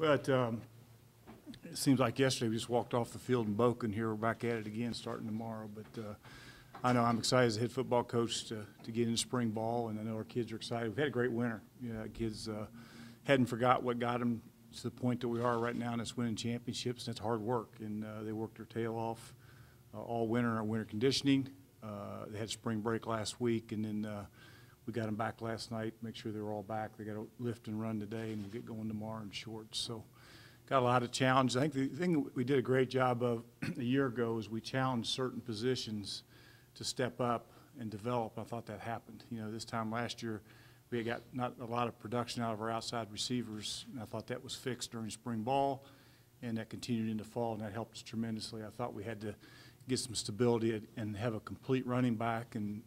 Well, it seems like yesterday we just walked off the field in Boca, and here we're back at it again starting tomorrow. But I know I'm excited as a head football coach to get into spring ball, and I know our kids are excited. We've had a great winter. You know, kids hadn't forgot what got them to the point that we are right now, and it's winning championships, and it's hard work. And they worked their tail off all winter in our winter conditioning. They had spring break last week, and then we got them back last night, make sure they were all back. They got to lift and run today, and we'll get going tomorrow in shorts. So got a lot of challenges. I think the thing we did a great job of a year ago is we challenged certain positions to step up and develop. I thought that happened. You know, this time last year we had got not a lot of production out of our outside receivers, and I thought that was fixed during spring ball, and that continued into fall, and that helped us tremendously. I thought we had to get some stability and have a complete running back, and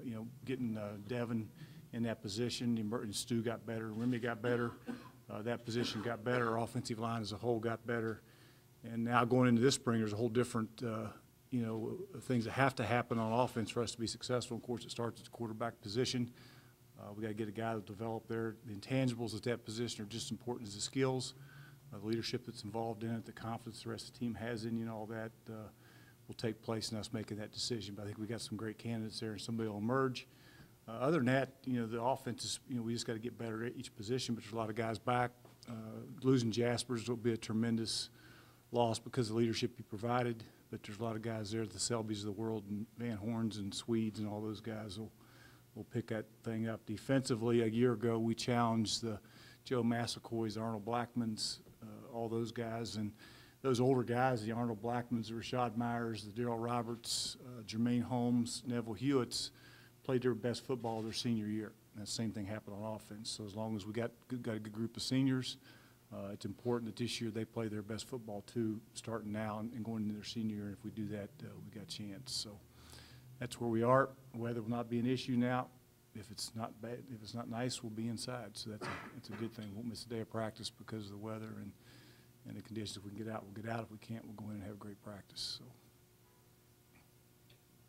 you know, getting Devin in that position. And Stu got better. Remy got better. That position got better. Our offensive line as a whole got better. And now going into this spring, there's a whole different, you know, things that have to happen on offense for us to be successful. Of course, it starts at the quarterback position. We got to get a guy to develop there. The intangibles at that position are just as important as the skills, the leadership that's involved in it, the confidence the rest of the team has in you, and all that will take place in us making that decision. But I think we got some great candidates there, and somebody will emerge. Other than that, you know, the offense is, you know, we just got to get better at each position, but there's a lot of guys back. Losing Jaspers will be a tremendous loss because of the leadership he provided, but there's a lot of guys there, the Selby's of the world, and Van Horns and Swedes and all those guys will pick that thing up. Defensively, a year ago, we challenged the Joe Massacoys, the Arnold Blackmans, all those guys, and those older guys, the Arnold Blackmans, the Rashad Myers, the Darrell Roberts, Jermaine Holmes, Neville Hewitts, played their best football their senior year. And the same thing happened on offense. So as long as we got a good group of seniors, it's important that this year they play their best football too, starting now and going into their senior year. And if we do that, we got a chance. So that's where we are. Weather will not be an issue now. If it's not bad, if it's not nice, we'll be inside. So that's a good thing. We'll miss a day of practice because of the weather and the conditions. If we can get out, we'll get out. If we can't, we'll go in and have a great practice. So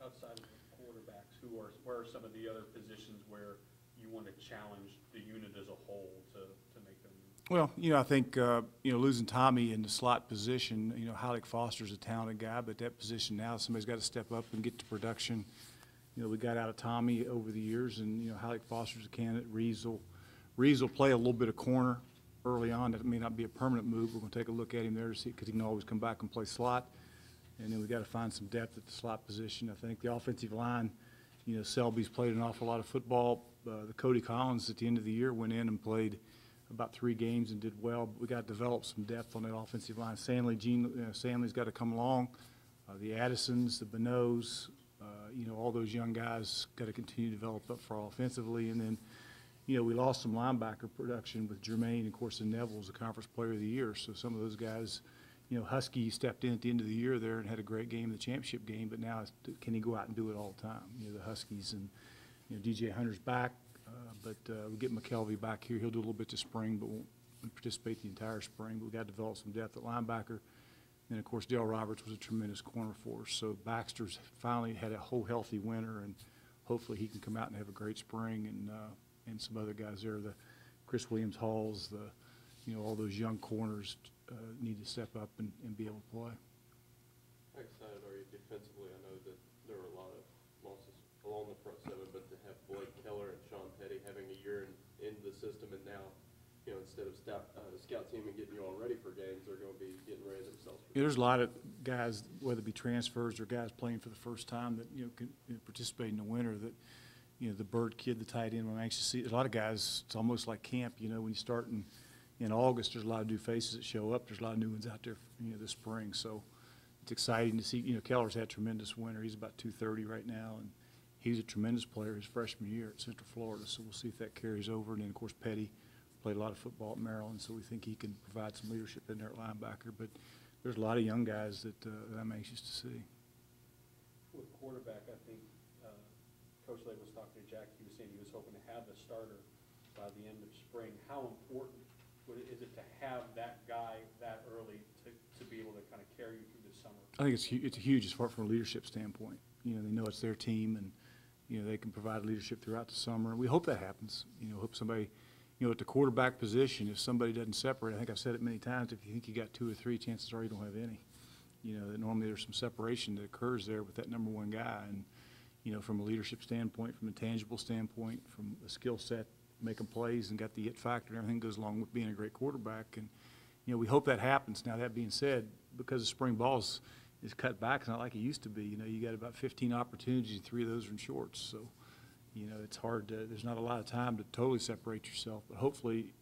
outside of the quarterbacks, where are some of the other positions where you want to challenge the unit as a whole to make them? Well, you know, I think you know, losing Tommy in the slot position, you know, Holliday Foster's a talented guy, but that position now somebody's got to step up and get to production. You know, we got out of Tommy over the years, and you know, Holliday Foster's a candidate. Reeves will play a little bit of corner early on. That may not be a permanent move. We're going to take a look at him there to see, because he can always come back and play slot. And then we got to find some depth at the slot position. I think the offensive line, you know, Selby's played an awful lot of football. The Cody Collins at the end of the year went in and played about 3 games and did well. But we got to develop some depth on that offensive line. Stanley's got to come along. The Addisons, the Benots, you know, all those young guys got to continue to develop up for offensively. And then, you know, we lost some linebacker production with Jermaine, and of course, and Neville was the conference player of the year. So some of those guys, you know, Husky stepped in at the end of the year there and had a great game, the championship game, but now can he go out and do it all the time? You know, the Huskies, and, you know, DJ Hunter's back, but we get McKelvey back here. He'll do a little bit this spring, but won't participate the entire spring. But we got to develop some depth at linebacker. And, of course, Darrell Roberts was a tremendous corner for us. So Baxter's finally had a whole healthy winter, and hopefully he can come out and have a great spring. And some other guys there, the Chris Williams Halls, you know, all those young corners need to step up and be able to play. How excited are you defensively? I know that there were a lot of losses along the front seven, but to have Blake Keller and Sean Petty having a year in the system, and now, you know, instead of the scout team and getting you all ready for games, they're going to be getting ready themselves. Yeah, there's a lot of guys, whether it be transfers or guys playing for the first time, that, you know, can participate in the winter. That, you know, the Bird kid, the tight end, I'm anxious to see. There's a lot of guys. It's almost like camp. You know, when you start in August, there's a lot of new faces that show up. There's a lot of new ones out there, you know, this spring. So it's exciting to see. You know, Keller's had a tremendous winter. He's about 230 right now, and he's a tremendous player his freshman year at Central Florida. So we'll see if that carries over. And then, of course, Petty played a lot of football at Maryland, so we think he can provide some leadership in there at linebacker. But there's a lot of young guys that I'm anxious to see. With quarterback, I think Coach Lay was talking to Jack. He was saying he was hoping to have the starter by the end of spring. How important is it to have that guy that early to be able to kind of carry you through the summer? I think it's huge as far from a leadership standpoint. You know, they know it's their team, and, you know, they can provide leadership throughout the summer. We hope that happens. You know, hope somebody you know, at the quarterback position, if somebody doesn't separate, I think I've said it many times, if you think you got 2 or 3, chances are you don't have any. You know, that normally there's some separation that occurs there with that number 1 guy. And, you know, from a leadership standpoint, from a tangible standpoint, from a skill set, making plays and got the it factor and everything goes along with being a great quarterback. And, you know, we hope that happens. Now, that being said, because the spring ball is cut back, it's not like it used to be. You know, you got about 15 opportunities, and 3 of those are in shorts. So, you know, it's hard to, there's not a lot of time to totally separate yourself. But hopefully,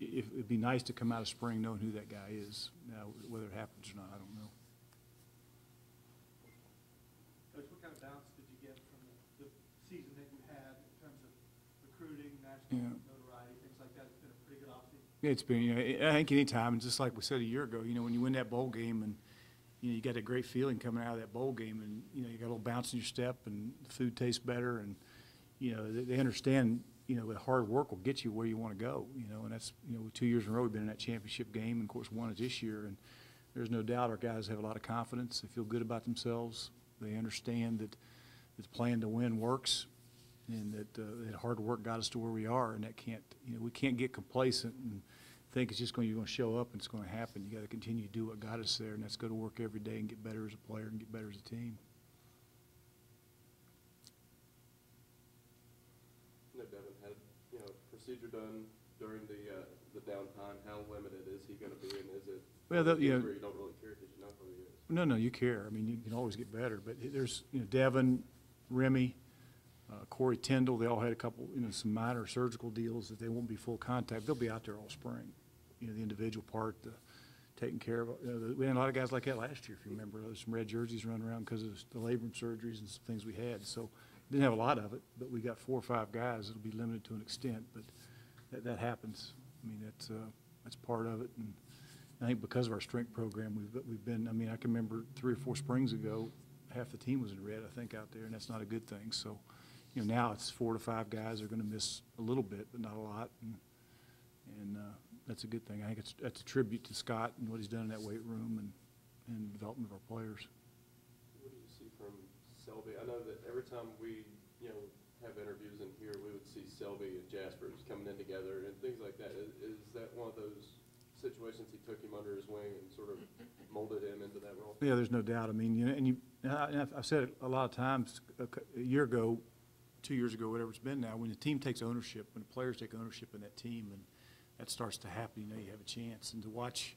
it'd be nice to come out of spring knowing who that guy is. Now, whether it happens or not, I don't know. Coach, what kind of balance did you get from the season that you had in terms of recruiting, national notoriety, things like that? It's been a pretty good offseason. Yeah, it's been, you know, I think any time, and just like we said a year ago, you know, when you win that bowl game and, you know, you got a great feeling coming out of that bowl game, and, you know, you got a little bounce in your step, and the food tastes better, and, you know, they understand, you know, that hard work will get you where you want to go, you know, and that's, you know, 2 years in a row we've been in that championship game, and of course won it this year, and there's no doubt our guys have a lot of confidence. They feel good about themselves. They understand that the plan to win works, and that hard work got us to where we are, and that can't, you know, we can't get complacent and think it's just going to show up and it's going to happen. You got to continue to do what got us there, and that's go to work every day and get better as a player and get better as a team. No, Devin had, you know, procedure done during the downtime. How limited is he going to be, and is it? Well, you know, where you don't really care because you know who he is. No, you care. I mean, you can always get better. But there's, you know, Devin, Remy, Corey Tyndall, they all had a couple, you know, some minor surgical deals that they won't be full contact. They'll be out there all spring. You know, the individual part, taking care of, you know, we had a lot of guys like that last year, if you remember. There was some red jerseys running around because of the labrum surgeries and some things we had. So didn't have a lot of it, but we got 4 or 5 guys. It'll be limited to an extent, but that happens. I mean, that's part of it. And I think because of our strength program, we've been, I mean, I can remember 3 or 4 springs ago, half the team was in red, I think, out there, and that's not a good thing. So, you know, now it's 4 to 5 guys are going to miss a little bit, but not a lot, and that's a good thing. I think that's a tribute to Scott and what he's done in that weight room and development of our players. What do you see from Selby? I know that every time we, you know, have interviews in here, we would see Selby and Jaspers coming in together and things like that. Is that one of those situations he took him under his wing and sort of molded him into that role? Yeah, there's no doubt. I mean, you know, and I've said it a lot of times, a year ago, 2 years ago, whatever it's been now, when the team takes ownership, when the players take ownership in that team, and that starts to happen, you know, you have a chance. And to watch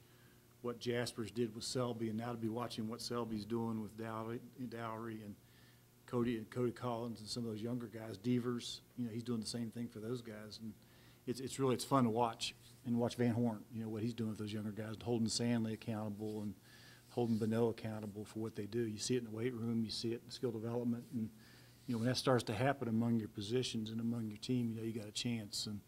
what Jaspers did with Selby, and now to be watching what Selby's doing with Dowry and Cody Collins and some of those younger guys, Devers, you know, he's doing the same thing for those guys. And it's fun to watch, and watch Van Horn, you know, what he's doing with those younger guys, holding Sandley accountable and holding Beno accountable for what they do. You see it in the weight room, you see it in skill development, and, you know, when that starts to happen among your positions and among your team, you know, you got a chance. And,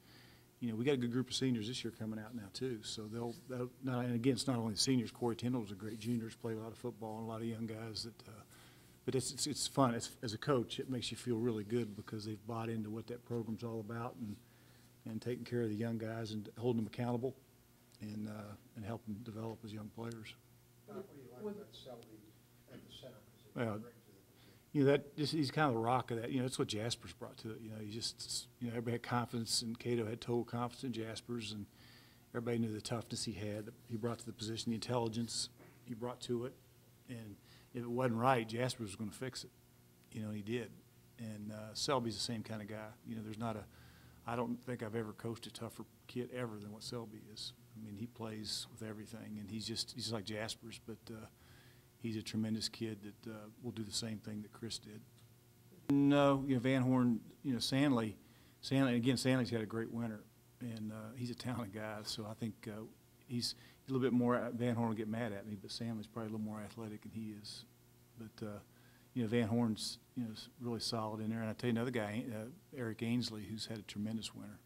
you know, we got a good group of seniors this year coming out now too. So they'll and again, it's not only the seniors. Corey Tyndall was a great junior, played a lot of football, and a lot of young guys that. But it's fun. As a coach, it makes you feel really good because they've bought into what that program's all about, and taking care of the young guys and holding them accountable, and helping them develop as young players. What do you like about Selby at the center position? Well, you know, he's kind of the rock of that. You know, that's what Jaspers brought to it. You know, he just, you know, everybody had confidence, and Cato had total confidence in Jaspers, and everybody knew the toughness he had. He brought to the position, the intelligence he brought to it, and if it wasn't right, Jaspers was going to fix it. You know, and he did. And Selby's the same kind of guy. You know, I don't think I've ever coached a tougher kid ever than what Selby is. I mean, he plays with everything, and he's like Jaspers, but he's a tremendous kid that will do the same thing that Chris did. No, you know, Van Horn, you know, Sandley, again, Sandley's had a great winter, and he's a talented guy, so I think he's a little bit more. Van Horn will get mad at me, but Sandley's probably a little more athletic than he is. But you know, Van Horn's, you know, really solid in there. And I tell you another guy, Eric Ainsley, who's had a tremendous winter.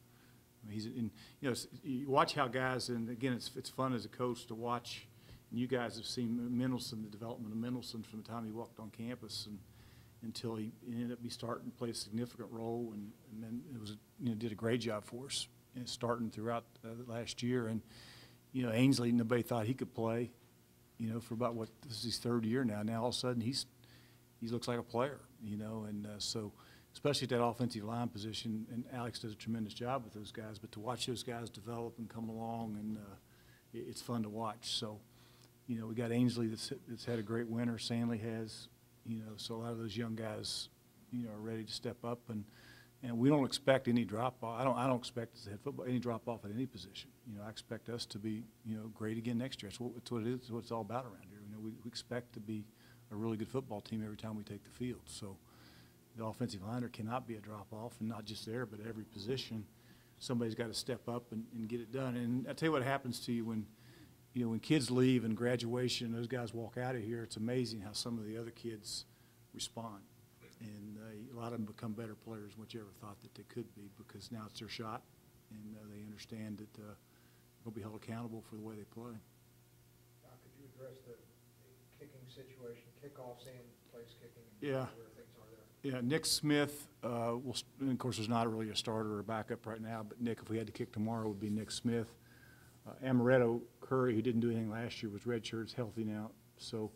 I mean, he's in, you know, you watch how guys, and again, it's fun as a coach to watch. And you guys have seen Mendelson, the development of Mendelson from the time he walked on campus and until he ended up starting to play a significant role, and then it was, you know, did a great job for us, and starting throughout last year. And you know, Ainsley, nobody thought he could play, you know, for about this is his 3rd year now. Now all of a sudden he looks like a player, you know, and so especially at that offensive line position, and Alex does a tremendous job with those guys, but to watch those guys develop and come along, and it's fun to watch. So, you know, we got Ainsley that's had a great winter. Sandley has, you know, so a lot of those young guys, you know, are ready to step up, and we don't expect any drop off. I don't expect as a head football any drop off at any position. You know, I expect us to be, you know, great again next year. That's what it is. It's what it's all about around here. You know, we expect to be a really good football team every time we take the field. So the offensive liner cannot be a drop off, and not just there, but at every position, somebody's got to step up and get it done. And I tell you what happens to you when, you know, when kids leave and graduation, those guys walk out of here. It's amazing how some of the other kids respond. And a lot of them become better players than what you ever thought that they could be, because now it's their shot, and they understand that they'll be held accountable for the way they play. Could you address the kicking situation, kickoffs and place kicking, and Yeah. where things are there? Yeah, Nick Smith, and of course, there's not really a starter or a backup right now, but Nick, if we had to kick tomorrow, would be Nick Smith. Amaretto Curry, who didn't do anything last year, was redshirt, is healthy now. So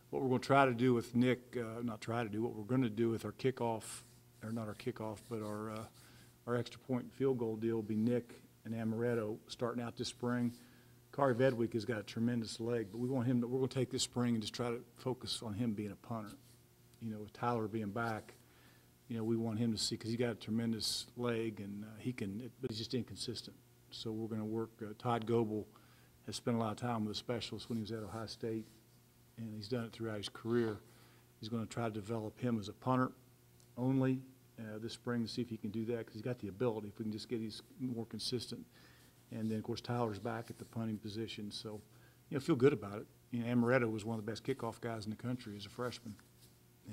what we're going to try to do with Nick, what we're going to do with our kickoff, or not our kickoff, but our extra point and field goal deal will be Nick and Amaretto starting out this spring. Kari Vedwick has got a tremendous leg, but we're going to take this spring and just try to focus on him being a punter. You know, with Tyler being back, you know, we want him to see, because he's got a tremendous leg, and he can, but he's just inconsistent. So we're going to work. Todd Goebel has spent a lot of time with a specialist when he was at Ohio State, and he's done it throughout his career. He's going to try to develop him as a punter only this spring to see if he can do that, because he's got the ability. If we can just get he's more consistent. And then, of course, Tyler's back at the punting position. So, you know, feel good about it. You know, Amaretto was one of the best kickoff guys in the country as a freshman,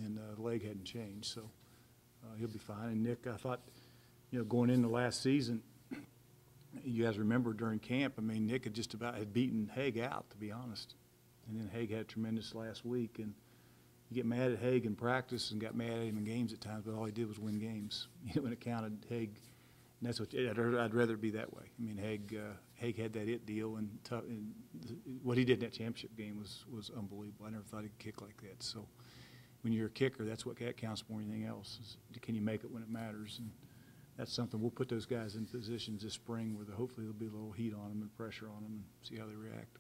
and the leg hadn't changed. So he'll be fine. And Nick, I thought, you know, going into last season, you guys remember during camp, I mean, Nick had just about had beaten Haig out, to be honest. And then Haig had a tremendous last week. And you get mad at Haig in practice and got mad at him in games at times, but all he did was win games. You know, when it counted, Haig. And that's what I'd rather it be that way. I mean, Haig had that it deal, and what he did in that championship game was unbelievable. I never thought he'd kick like that. So when you're a kicker, that's what counts more than anything else. Is can you make it when it matters? And that's something we'll put those guys in positions this spring where hopefully there'll be a little heat on them and pressure on them and see how they react.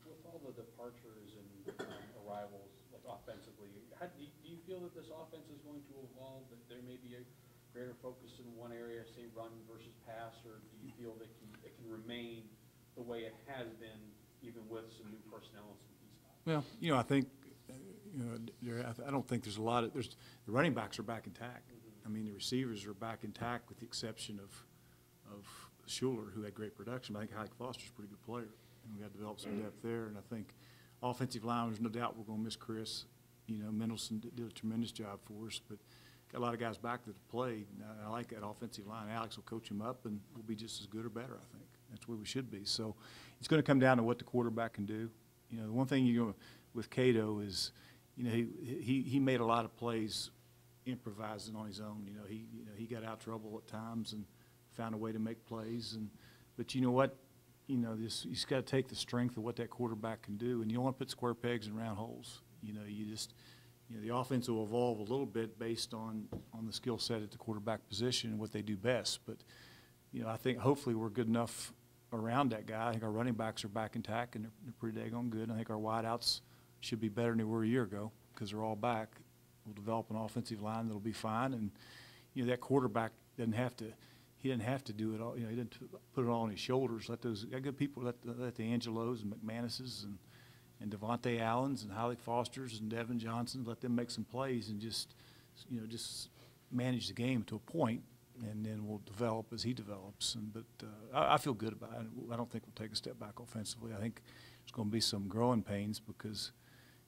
With all the departures and arrivals, like offensively, do you feel that this offense is going to evolve, that there may be a greater focus in one area, say run versus pass, or do you feel that it can remain the way it has been, even with some new personnel and some piece spots? Well, you know, I think, you know, I don't think there's a lot of, the running backs are back intact. I mean, the receivers are back intact with the exception of Schuler, who had great production. But I think Alec Foster's a pretty good player, and we got to develop some depth there. And I think offensive line, there's no doubt we're going to miss Chris. You know, Mendelson did a tremendous job for us, but got a lot of guys back that have played. And I like that offensive line. Alex will coach him up, and we'll be just as good or better, I think. That's where we should be. So it's going to come down to what the quarterback can do. You know, the one thing with Cato is, you know, he made a lot of plays improvising on his own. You know, he got out of trouble at times and found a way to make plays. But you know what? You know, he's got to take the strength of what that quarterback can do, and you don't want to put square pegs in round holes. You know, the offense will evolve a little bit based on the skill set at the quarterback position and what they do best. But you know, I think hopefully we're good enough around that guy. I think our running backs are back intact and they're pretty daggone good. I think our wideouts should be better than they were a year ago because they're all back. We'll develop an offensive line that'll be fine, and you know that quarterback didn't have to do it all. You know, he didn't put it all on his shoulders. Let those good people, let the Angelos and McManuses and Devontae Allens and Halleck Fosters and Devin Johnson, let them make some plays and just manage the game to a point, and then we'll develop as he develops. But I feel good about it. I don't think we'll take a step back offensively. I think there's going to be some growing pains because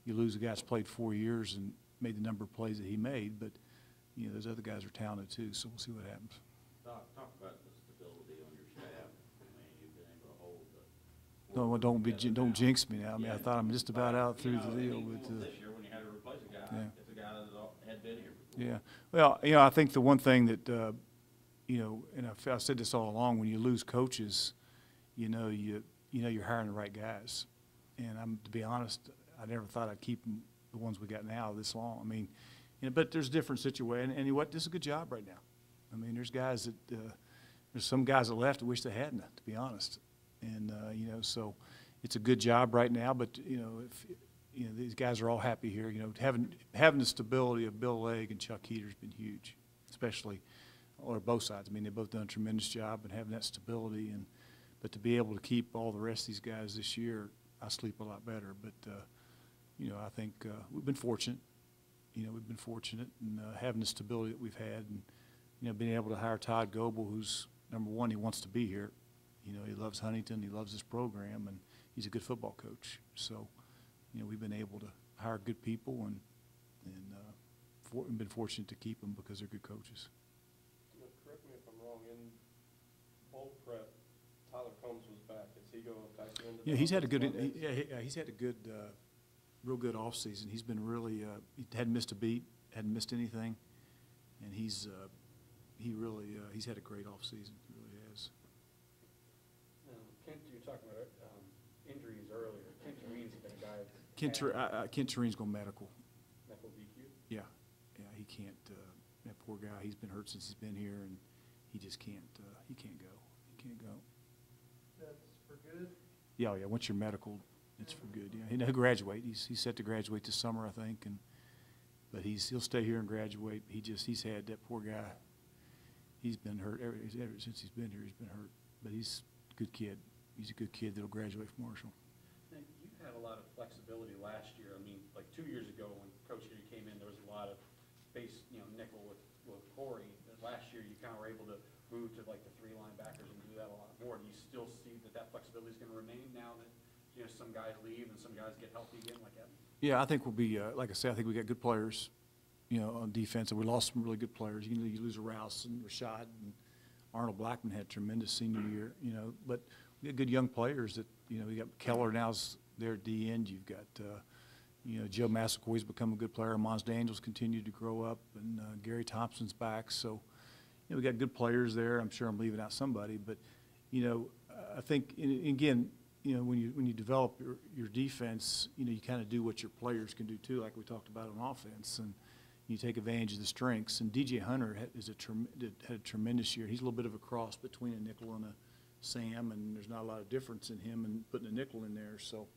you lose a guy that's played 4 years and made the number of plays that he made, but you know those other guys are talented too, so we'll see what happens. Talk about the stability on your staff. I mean, you've been able to hold the. No, don't jinx me now. I mean, I thought I'm just about out through the deal. But this year, when you had to replace a guy, it's a guy that had been here before. Yeah. Well, you know, I think the one thing that you know, and I've said this all along, when you lose coaches, you know you're hiring the right guys. And to be honest, I never thought I'd keep them, the ones we got now, this long. I mean, But there's different situation, and you know what, this is a good job right now. I mean, there's guys that, there's some guys that left that wish they hadn't, to be honest. And, you know, so it's a good job right now, but, you know, if, you know, these guys are all happy here. You know, having the stability of Bill Legg and Chuck Heater's been huge, especially, or both sides. I mean, they've both done a tremendous job in having that stability, but to be able to keep all the rest of these guys this year, I sleep a lot better. But, you know, I think we've been fortunate. You know, we've been fortunate in having the stability that we've had, and, you know, being able to hire Todd Goebel, who's, number one, he wants to be here. You know, he loves Huntington, he loves this program, and he's a good football coach. So, you know, we've been able to hire good people and been fortunate to keep them because they're good coaches. Correct me if I'm wrong, in bowl prep, Tyler Combs was back. Is he going back into the Yeah, he's had a good, Mondays? he's had a good, real good offseason. He's been really, he hadn't missed a beat, hadn't missed anything, and he's had a great offseason. He really has. Kent, you were talking about injuries earlier. Kent Tereen's been a guy that's Kent Tereen's going medical. medical DQ. Yeah, he can't, that poor guy, he's been hurt since he's been here, and he just can't, he can't go. He can't go. That's for good? Yeah, once you're medical, it's for good, yeah. He'll graduate. He's set to graduate this summer, I think, but he'll stay here and graduate. He's had, that poor guy, he's been hurt ever since he's been here, he's been hurt. But he's a good kid. He's a good kid that'll graduate from Marshall. Now, you had a lot of flexibility last year. I mean, like 2 years ago when Coach Heater came in, there was a lot of base, you know, nickel with Corey. And last year, you kind of were able to move to like the 3 linebackers and do that a lot more. Do you still see that flexibility is going to remain now that, you know, some guys leave and some guys get healthy again like that? Yeah, I think we'll be, like I said, I think we got good players, you know, on defense. And we lost some really good players. You lose a Rouse and Rashad, and Arnold Blackman had a tremendous senior year, you know. But we got good young players that, you know, we got Keller now's there at the end. You've got, you know, Joe Massaquoy's become a good player. Mons Daniels continued to grow up, and Gary Thompson's back. So, you know, we got good players there. I'm sure I'm leaving out somebody, but, you know, I think, again, you know, when you develop your defense, you know, you kind of do what your players can do too, like we talked about on offense, and you take advantage of the strengths. And DJ Hunter had a tremendous year. He's a little bit of a cross between a nickel and a Sam, and there's not a lot of difference in him and putting a nickel in there. So,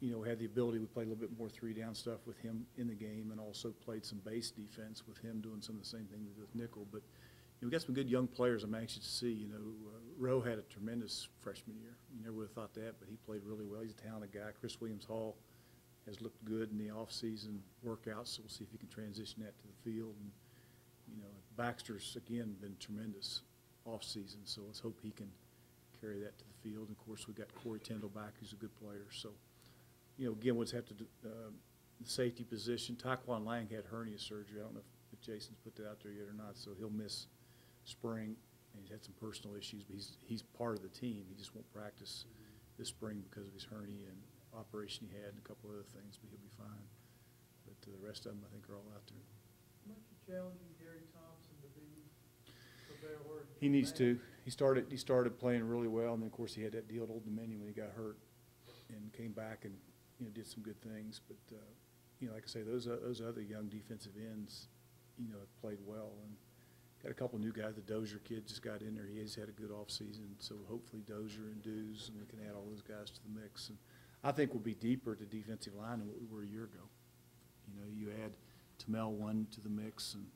you know, we had the ability, we played a little bit more 3-down stuff with him in the game, and also played some base defense with him doing some of the same thing we did with nickel. But, you know, we got some good young players I'm anxious to see. You know, Rowe had a tremendous freshman year. You never would have thought that, but he played really well. He's a talented guy. Chris Williams-Hall has looked good in the off-season workouts, so we'll see if he can transition that to the field. And, you know, Baxter's, again, been tremendous off-season, so let's hope he can carry that to the field. And, of course, we've got Corey Tyndall back, who's a good player. So, you know, again, we'll just have to do the safety position. Taquan Lang had hernia surgery. I don't know if Jason's put that out there yet or not, so he'll miss spring. And he's had some personal issues, but he's part of the team. He just won't practice this spring because of his hernia and operation he had and a couple other things, but he'll be fine. But the rest of them, I think, are all out there. Might you challenging Gary Thompson to be a better word? He needs to. He started playing really well, and then, of course, he had that deal at Old Dominion when he got hurt and came back and, you know, did some good things. But, you know, like I say, those other young defensive ends, you know, have played well. And got a couple new guys. The Dozier kid just got in there. He has had a good offseason. So hopefully Dozier and Dews, and we can add all those guys to the mix. And I think we'll be deeper at the defensive line than what we were a year ago. You know, you add Tamel one to the mix and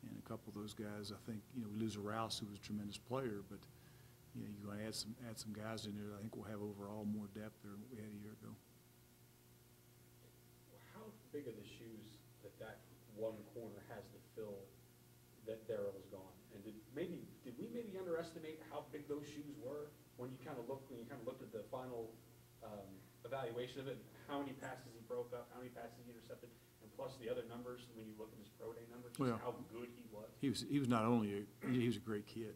a couple of those guys. I think, you know, we lose a Rouse, who was a tremendous player, but, you know, you're going to add some guys in there. I think we'll have overall more depth there than what we had a year ago. How big are the shoes that one corner has to fill that Darrell's gone? And did we maybe underestimate how big those shoes were when you kind of looked at the final evaluation of it, how many passes he broke up, how many passes he intercepted, and plus the other numbers when you look at his pro day numbers, just how good he was. He was not only he was a great kid.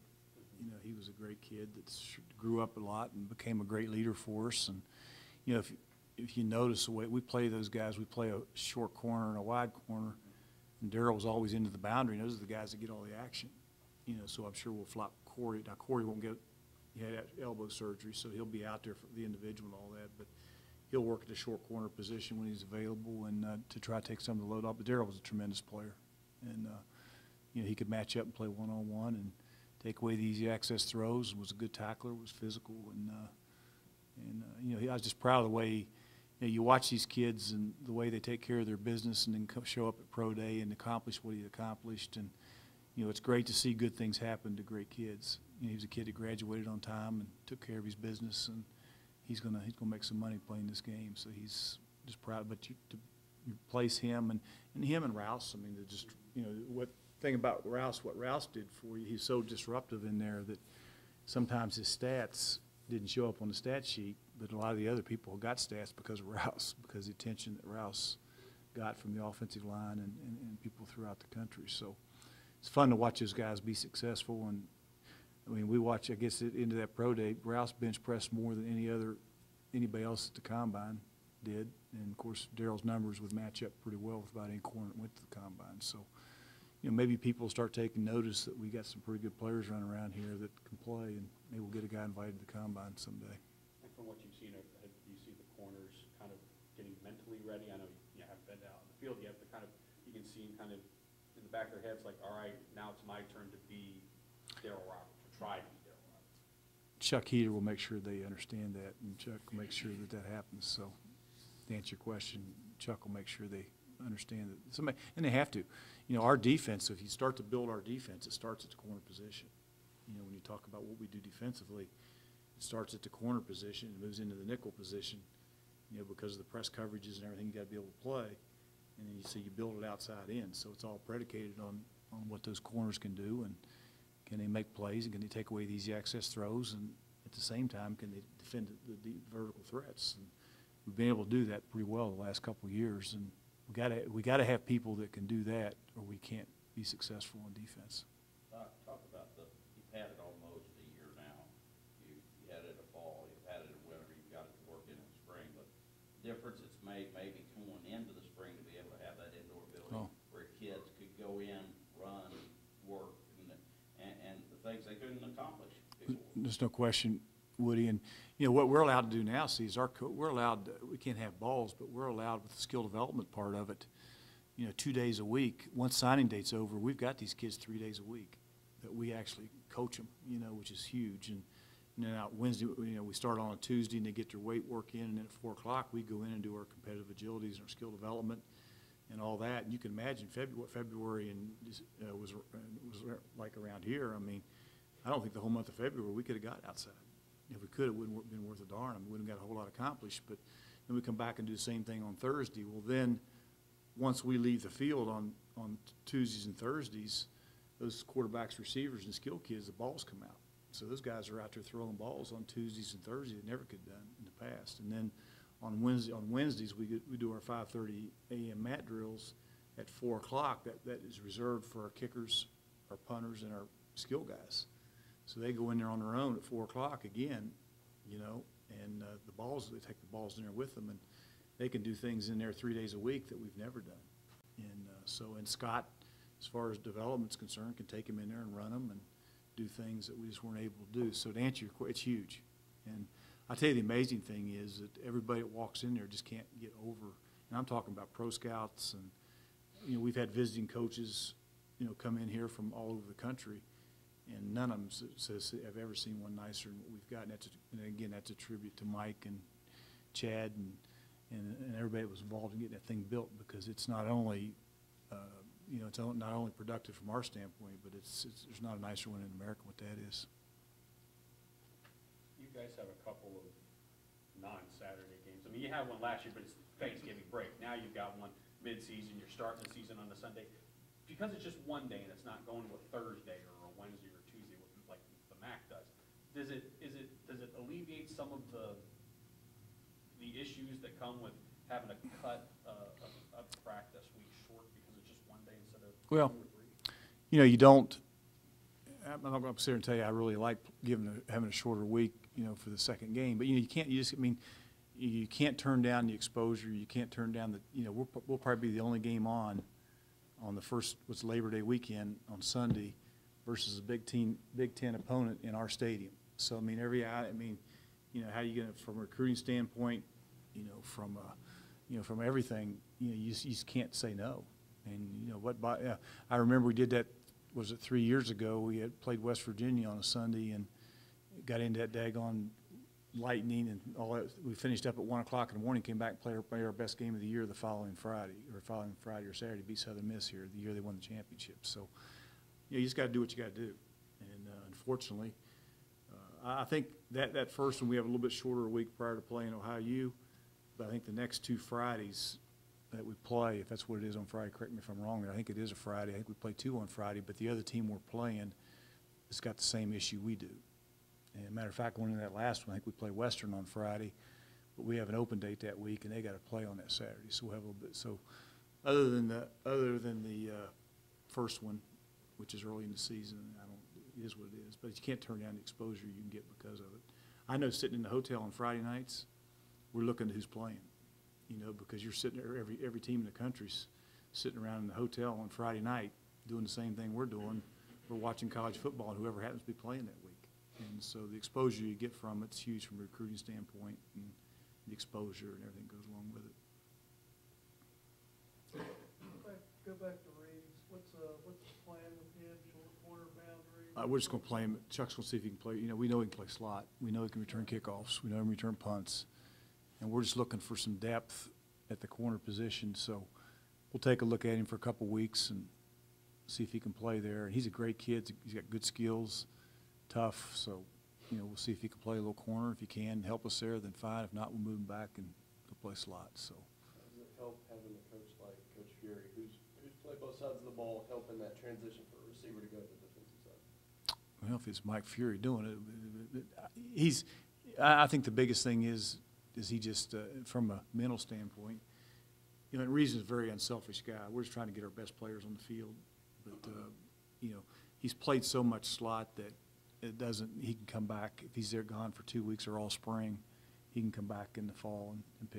You know, he was a great kid that grew up a lot and became a great leader for us. And, you know, if you notice the way we play those guys, we play a short corner and a wide corner, and Darrell was always into the boundary, and those are the guys that get all the action. You know, so I'm sure we'll flop Corey. Now, Corey won't get, he had elbow surgery, so he'll be out there for the individual and all that. But, he'll work at the short corner position when he's available and to try to take some of the load off. But Darryl was a tremendous player, and you know, he could match up and play one-on-one and take away the easy access throws. Was a good tackler, was physical, and you know, I was just proud of the way, you know, you watch these kids and the way they take care of their business and then show up at pro day and accomplish what he accomplished. And you know, it's great to see good things happen to great kids. You know, he was a kid that graduated on time and took care of his business, and he's gonna make some money playing this game. So he's just proud. But to replace him and him and Rouse, I mean, they're just, you know, what thing about Rouse, what Rouse did for you, he's so disruptive in there that sometimes his stats didn't show up on the stat sheet, but a lot of the other people got stats because of Rouse, because of the attention that Rouse got from the offensive line and people throughout the country. So it's fun to watch those guys be successful. And I mean, we watch, I guess, into that pro day, Rouse bench pressed more than anybody else at the combine did. And of course, Darryl's numbers would match up pretty well with about any corner that went to the combine. So, you know, maybe people start taking notice that we got some pretty good players running around here that can play, and maybe we'll get a guy invited to the combine someday. And from what you've seen, do you see the corners kind of getting mentally ready? I know you haven't been out in the field yet, but kind of you can see kind of in the back of their heads, like, all right, now it's my turn to be Darryl Roberts, or try to be Darryl Roberts. Chuck Heater will make sure they understand that, and Chuck will make sure that that happens. So to answer your question, Chuck will make sure they understand that somebody, and they have to. You know, our defense, if you start to build our defense, it starts at the corner position. You know, when you talk about what we do defensively, it starts at the corner position and moves into the nickel position, you know, because of the press coverages and everything you got to be able to play. And then you build it outside in. So it's all predicated on what those corners can do, and can they make plays, and can they take away the easy access throws, and at the same time, can they defend the vertical threats. And we've been able to do that pretty well the last couple of years, and we gotta have people that can do that, or we can't be successful on defense. Talk about you've had it almost a year now. You had it in the fall, you've had it in winter, you've got it to work in the spring, but the difference it's made maybe going into the spring to be able to have that indoor building where kids could go in, run, work, and the things they couldn't accomplish before. There's no question, Woody, and you know what we're allowed to do now. See, is we're allowed. We can't have balls, but we're allowed with the skill development part of it. You know, 2 days a week. Once signing date's over, we've got these kids 3 days a week that we actually coach them. You know, which is huge. And then out Wednesday, you know, we start on a Tuesday and they get their weight work in, and then at 4 o'clock we go in and do our competitive agilities and our skill development and all that. And you can imagine what February and was like around here. I mean, I don't think the whole month of February we could have got outside. If we could, it wouldn't have been worth a darn. I mean, we wouldn't have got a whole lot accomplished. But then we come back and do the same thing on Thursday. Well, then once we leave the field on Tuesdays and Thursdays, those quarterbacks, receivers, and skill kids, the balls come out. So those guys are out there throwing balls on Tuesdays and Thursdays. They never could have done in the past. And then on Wednesdays we do our 5:30 a.m. mat drills at 4 o'clock. That is reserved for our kickers, our punters, and our skill guys. So they go in there on their own at 4 o'clock again, you know, and they take the balls in there with them, and they can do things in there 3 days a week that we've never done. And Scott, as far as development's concerned, can take them in there and run them and do things that we just weren't able to do. So to answer your question, it's huge. And I tell you, the amazing thing is that everybody that walks in there just can't get over, and I'm talking about pro scouts, and, you know, we've had visiting coaches, you know, come in here from all over the country, and none of them says I've ever seen one nicer than what we've got. And again, that's a tribute to Mike and Chad and everybody that was involved in getting that thing built, because it's not only, you know, it's not only productive from our standpoint, but there's not a nicer one in America what that is. You guys have a couple of non-Saturday games. I mean, you had one last year, but it's Thanksgiving break. Now you've got one mid-season. You're starting the season on a Sunday. Because it's just one day and it's not going to a Thursday or a Wednesday or a Tuesday like the MAC does, does it alleviate some of the issues that come with having to cut a practice week short because it's just one day instead of 2 or 3? You know, you don't. I'm not going to sit here and tell you I really like having a shorter week, you know, for the second game. But you know, you can't. You can't turn down the exposure. You can't turn down the. You know, we'll probably be the only game on the first, what's Labor Day weekend on Sunday, versus a Big Ten opponent in our stadium. So I mean, you know, how are you going to, from a recruiting standpoint, from everything, you just can't say no. And, I remember we did that, was it 3 years ago? We had played West Virginia on a Sunday and got into that daggone lightning and all that. We finished up at 1 o'clock in the morning, came back and played our best game of the year the following Friday or Saturday, beat Southern Miss here the year they won the championship. So, you just got to do what you got to do. And unfortunately, I think that first one we have a little bit shorter a week prior to playing Ohio U, but I think the next 2 Fridays that we play, if that's what it is on Friday, correct me if I'm wrong, I think it is a Friday. I think we play 2 on Friday, but the other team we're playing has got the same issue we do. And matter of fact, going into that last one, I think we play Western on Friday, but we have an open date that week, and they got to play on that Saturday. So we'll have a little bit. So other than the first one, which is early in the season, it is what it is. But you can't turn down the exposure you can get because of it. I know sitting in the hotel on Friday nights, we're looking at who's playing, because you're sitting there, every team in the country's sitting around in the hotel on Friday night doing the same thing we're doing. We're watching college football and whoever happens to be playing that week. And so the exposure you get from it's huge from a recruiting standpoint, and the exposure and everything goes along with it. Go back to Reeves. What's the plan with him? Short corner boundary? We're just going to play him. Chuck's going to see if he can play. We know he can play slot. We know he can return kickoffs. We know he can return punts. And we're just looking for some depth at the corner position. So we'll take a look at him for a couple weeks and see if he can play there. And he's a great kid. He's got good skills, tough. So, we'll see if he can play a little corner. If he can help us there, then fine. If not, we'll move him back and he'll play slot. So. Does it help having a coach like Coach Fury, who's played both sides of the ball, helping that transition for a receiver to go to the defensive side? Well, if it's Mike Fury doing it, I think the biggest thing is he just, from a mental standpoint, and Reeves is a very unselfish guy. We're just trying to get our best players on the field. But, he's played so much slot that he can come back. If he's there gone for 2 weeks or all spring, he can come back in the fall and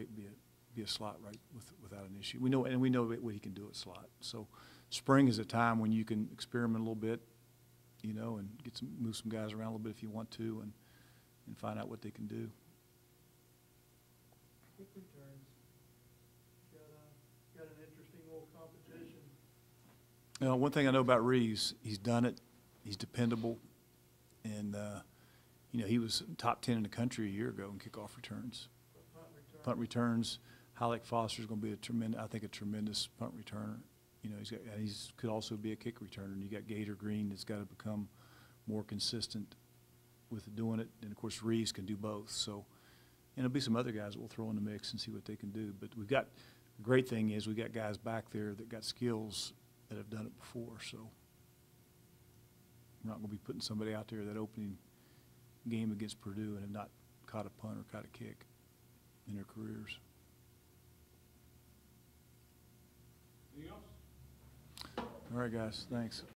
be a slot right without an issue. We know what he can do at slot. So spring is a time when you can experiment a little bit, and move some guys around a little bit if you want to, and find out what they can do. Kick returns. Got an interesting little competition. One thing I know about Reeves, he's done it. He's dependable, and he was top 10 in the country a year ago in kickoff returns. Punt returns. Halleck Foster's going to be a tremendous punt returner. He's could also be a kick returner. And you got Gator Green that's got to become more consistent with doing it. And of course Reeves can do both. So, and there'll be some other guys that we'll throw in the mix and see what they can do. But the great thing is we got guys back there that got skills that have done it before. So we're not going to be putting somebody out there that opening game against Purdue and have not caught a punt or caught a kick in their careers. Anything else? All right, guys. Thanks.